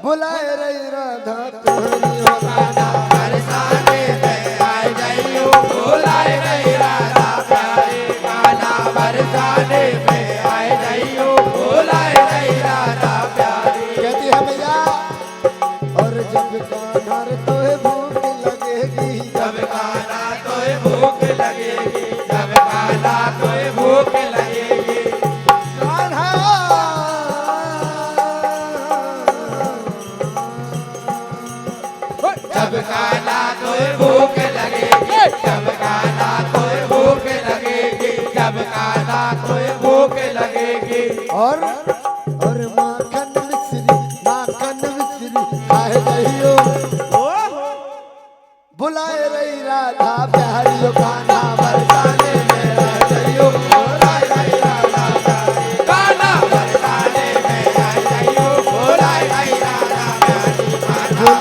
बुलाए रही राधा तोहरी हो गाना बरसाने में आए जइयो बुलाए रही राधा प्यारी गाना बरसाने में आए जइयो बुलाए रही राधा प्यारी। कहती है भैया और जब कान्हा तोहे भूख लगेगी जब कान्हा तोहे भूख लगेगी जब कान्हा तोहे भूख लगेगी कान्हा जब कान्हा तोहे भूख लगेगी जब कान्हा तोहे भूख लगेगी जब कान्हा तोहे भूख लगेगी। और माखन मिश्री खाए जइयो बुलाए रही राधा प्यारी कान्हा बरसाने में आए जइयो बुलाए रही राधा प्यारी कान्हा बरसाने में आए जइयो बुलाए रही राधा प्यारी कान्हा